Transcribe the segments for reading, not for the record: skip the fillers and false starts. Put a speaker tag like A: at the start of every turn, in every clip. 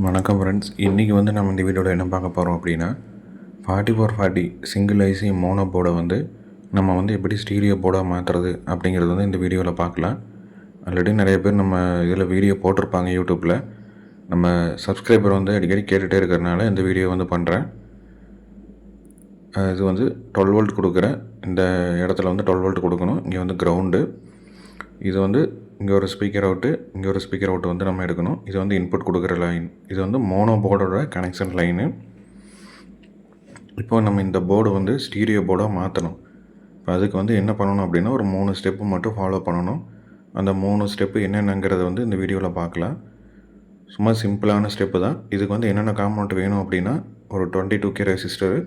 A: வணக்கம் ஃப்ரெண்ட்ஸ். இன்றைக்கி நம்ம இந்த வீடியோவில் என்ன பார்க்க போகிறோம் அப்படின்னா 4440 சிங்கிள் ஐசி மோனோ போர்டை நம்ம எப்படி ஸ்டீரியோ போர்டாக மாற்றுறது அப்படிங்கிறது இந்த வீடியோவில் பார்க்கலாம். ஆல்ரெடி நிறைய பேர் நம்ம இதில் வீடியோ போட்டிருப்பாங்க யூடியூப்பில். நம்ம சப்ஸ்கிரைபர் அடிக்கடி கேட்டுகிட்டே இருக்கிறனால இந்த வீடியோ பண்ணுறேன். இது 12 வோல்ட் கொடுக்குறேன். இந்த இடத்துல 12 வோல்ட் கொடுக்கணும். இங்கே கிரவுண்டு. இது இங்கே ஒரு ஸ்பீக்கர் அவுட்டு, இங்கே ஒரு ஸ்பீக்கர் அவுட்டு நம்ம எடுக்கணும். இது இன்புட் கொடுக்குற லைன். இது மோனோ போர்டோட கனெக்ஷன் லைனு. இப்போ நம்ம இந்த போர்டு ஸ்டீரியோ போர்டாக மாற்றணும். இப்போ அதுக்கு என்ன பண்ணணும் அப்படின்னா ஒரு 3 ஸ்டெப்பு மட்டும் ஃபாலோ பண்ணணும். அந்த 3 ஸ்டெப்பு என்னென்னங்கிறத இந்த வீடியோவில் பார்க்கலாம். சும்மா சிம்பிளான ஸ்டெப்பு தான். இதுக்கு என்னென்ன காம்பனண்ட் வேணும் அப்படின்னா ஒரு 22K ரெசிஸ்டரு,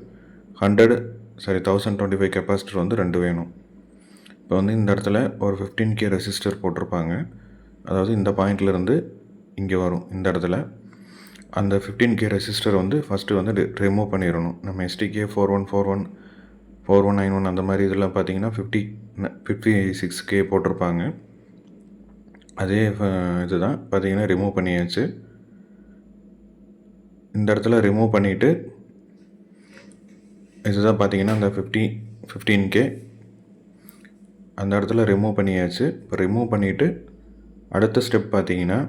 A: 1025 கெப்பாசிட்டர் 2 வேணும். இப்போ இந்த இடத்துல ஒரு 15K ரெசிஸ்டர் போட்டிருப்பாங்க. அதாவது இந்த பாயிண்ட்லேருந்து இங்கே வரும். இந்த இடத்துல அந்த 15K ரெசிஸ்டர் ஃபஸ்ட்டு ரிமூவ் பண்ணிடணும். நம்ம STK 4141 4191 அந்த மாதிரி இதெல்லாம் பார்த்தீங்கன்னா 56K போட்டிருப்பாங்க. அதே இதுதான் பார்த்தீங்கன்னா ரிமூவ் பண்ணியாச்சு. இந்த இடத்துல ரிமூவ் பண்ணிவிட்டு இதுதான் பார்த்தீங்கன்னா அந்த 15K அந்த இடத்துல ரிமூவ் பண்ணியாச்சு. இப்போ ரிமூவ் பண்ணிவிட்டு அடுத்த ஸ்டெப் பார்த்தீங்கன்னா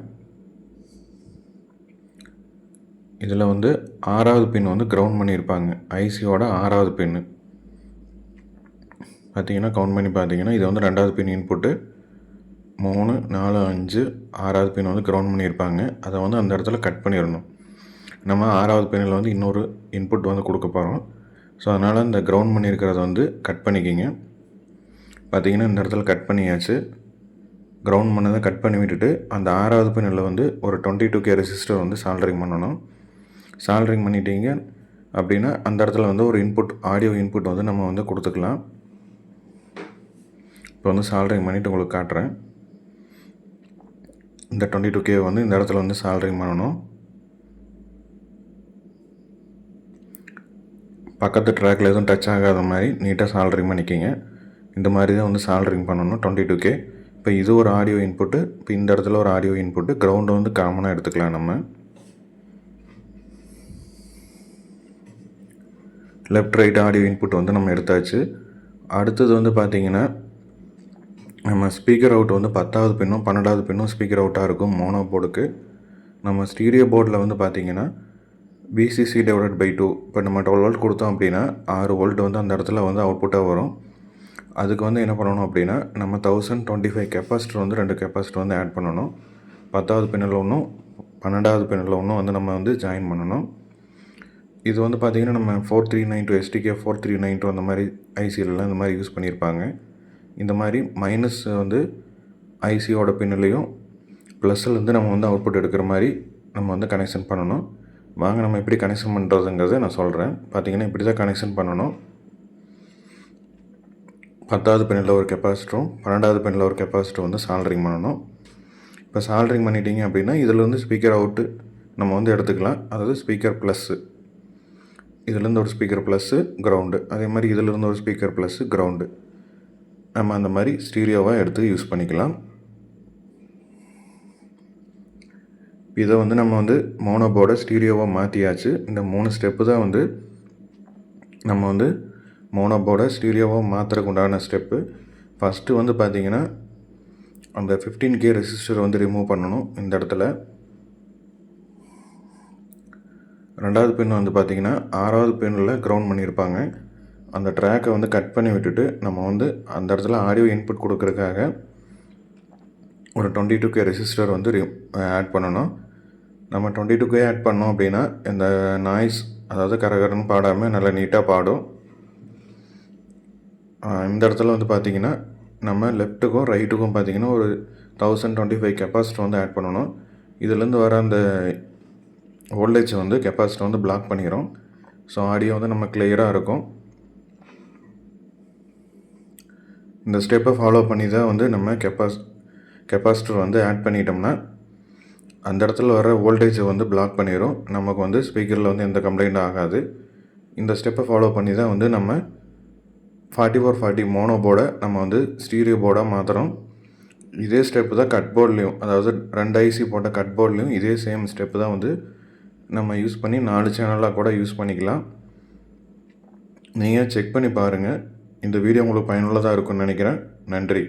A: இதில் 6வது பின் கிரவுண்ட் பண்ணியிருப்பாங்க. ஐசியோட 6வது பின்னு பார்த்தீங்கன்னா கவுண்ட் பண்ணி பார்த்தீங்கன்னா இது 2வது பின் இன்புட்டு. 3 4 5 6வது பின் கிரவுண்ட் பண்ணியிருப்பாங்க. அதை அந்த இடத்துல கட் பண்ணிடணும். நம்ம 6வது பின்னில் இன்னொரு இன்புட் கொடுக்க போகிறோம். ஸோ அதனால் இந்த கிரவுண்ட் பண்ணியிருக்கிறத கட் பண்ணிக்கிங்க. பார்த்தீங்கன்னா இந்த இடத்துல கட் பண்ணியாச்சு. கிரவுண்ட் பண்ணதை கட் பண்ணி விட்டுட்டு அந்த 6வது பின்னில் ஒரு 22K ரெசிஸ்டர் சால்டரிங் பண்ணணும். சால்டரிங் பண்ணிட்டீங்க அப்படின்னா அந்த இடத்துல ஒரு இன்புட், ஆடியோ இன்புட் நம்ம கொடுத்துக்கலாம். இப்போ சால்டரிங் பண்ணிவிட்டு உங்களுக்கு காட்டுறேன். இந்த 22K இந்த இடத்துல சால்டரிங் பண்ணணும். பக்கத்து ட்ராக்கில் எதுவும் டச் ஆகாத மாதிரி நீட்டாக சால்டரிங் பண்ணிக்கிங்க. இந்த மாதிரி தான் சால்டரிங் பண்ணணும் 22K. இப்போ இது ஒரு ஆடியோ இன்புட்டு, இப்போ இந்த இடத்துல ஒரு ஆடியோ இன்புட்டு, கிரவுண்டு காமனாக எடுத்துக்கலாம். நம்ம லெஃப்ட் ரைட் ஆடியோ இன்புட் நம்ம எடுத்தாச்சு. அடுத்தது பார்த்திங்கன்னா நம்ம ஸ்பீக்கர் அவுட் 10வது பின்னும் 12வது பின்னும் ஸ்பீக்கர் அவுட்டாக இருக்கும் மோனோ போர்டுக்கு. நம்ம ஸ்டீரியோ போர்டில் பார்த்திங்கன்னா VCC/2. இப்போ நம்ம 12 வோல்ட் கொடுத்தோம் அப்படின்னா 6 வோல்ட் அந்த இடத்துல அவுட்புட்டாக வரும். அதுக்கு என்ன பண்ணணும் அப்படின்னா நம்ம 1025 கெப்பாசிட்டர் 2 கெப்பாசிட்டர் ஆட் பண்ணணும். 10வது பின்னில் ஒன்றும் 12வது பின்னில் ஒன்றும் நம்ம ஜாயின் பண்ணணும். இது பார்த்திங்கன்னா நம்ம 4392 STK 4392 அந்த மாதிரி ஐசிலெலாம் இந்த மாதிரி யூஸ் பண்ணியிருப்பாங்க. இந்த மாதிரி மைனஸ் ஐசியோட பின்னிலையும் ப்ளஸ்லேருந்து நம்ம அவுட்புட் எடுக்கிற மாதிரி நம்ம கனெக்ஷன் பண்ணணும். வாங்க நம்ம எப்படி கனெக்ஷன் பண்ணுறதுங்கிறத நான் சொல்கிறேன். பார்த்திங்கன்னா இப்படி தான் கனெக்ஷன் பண்ணணும். 10வது பின்னில் ஒரு கெப்பாசிட்டரும் 12வது பின்னில் ஒரு கெப்பாசிட்டர் சால்டரிங் பண்ணணும். இப்போ சால்டரிங் பண்ணிட்டீங்க அப்படின்னா இதில் ஸ்பீக்கர் அவுட்டு நம்ம எடுத்துக்கலாம். அதாவது ஸ்பீக்கர் ப்ளஸ்ஸு, இதிலேருந்து ஒரு ஸ்பீக்கர் ப்ளஸ்ஸு கிரவுண்டு, அதே மாதிரி இதிலிருந்து ஒரு ஸ்பீக்கர் ப்ளஸ்ஸு கிரவுண்டு, நம்ம அந்த மாதிரி ஸ்டீரியோவாக எடுத்து யூஸ் பண்ணிக்கலாம். இதை நம்ம மோனோ போர்டை ஸ்டீரியோவாக மாற்றியாச்சு. இந்த 3 ஸ்டெப்பு தான் நம்ம மோனோ போர்டை ஸ்டீரியோவாக மாற்றுறதுக்கு உண்டான ஸ்டெப்பு. ஃபஸ்ட்டு பார்த்திங்கன்னா அந்த 15K ரெசிஸ்டர் ரிமூவ் பண்ணணும். இந்த இடத்துல 2வது பின் பார்த்திங்கன்னா 6வது பின்னில் கிரவுண்ட் பண்ணியிருப்பாங்க. அந்த ட்ராக்கை கட் பண்ணி விட்டுட்டு நம்ம அந்த இடத்துல ஆடியோ இன்புட் கொடுக்கறதுக்காக ஒரு 22K ரெசிஸ்டர் ஆட் பண்ணணும். நம்ம 22K ஆட் பண்ணோம் அப்படின்னா இந்த நாய்ஸ், அதாவது கரகரன்னு பாடாமல் நல்லா நீட்டாக பாடும். இந்த இடத்துல பார்த்திங்கன்னா நம்ம லெஃப்ட்டுக்கும் ரைட்டுக்கும் பார்த்திங்கன்னா ஒரு 1025 கெப்பாசிட்டர் ஆட் பண்ணணும். இதுலேருந்து வர அந்த வோல்டேஜ் கெப்பாசிட்டர் பிளாக் பண்ணிடும். ஸோ ஆடியோ நம்ம கிளியராக இருக்கும். இந்த ஸ்டெப்பை ஃபாலோ பண்ணி தான் நம்ம கெப்பாசிட்டர் ஆட் பண்ணிட்டோம்னா அந்த இடத்துல வர வோல்டேஜை பிளாக் பண்ணிடும். நமக்கு ஸ்பீக்கரில் எந்த கம்ப்ளைண்ட்டும் ஆகாது. இந்த ஸ்டெப்பை ஃபாலோ பண்ணி தான் நம்ம 4440 மோனோ போர்டை நம்ம ஸ்டீரியோ போர்டாக மாற்றுறோம். இதே ஸ்டெப்பு தான் கட் போர்ட்லேயும், அதாவது 2 ஐசி போட்ட கட் போர்ட்லேயும் இதே சேம் ஸ்டெப்பு தான் நம்ம யூஸ் பண்ணி 4 சேனலாக கூட யூஸ் பண்ணிக்கலாம். நீங்கள் செக் பண்ணி பாருங்கள். இந்த வீடியோ உங்களுக்கு பயனுள்ளதாக இருக்கும்னு நினைக்கிறேன். நன்றி.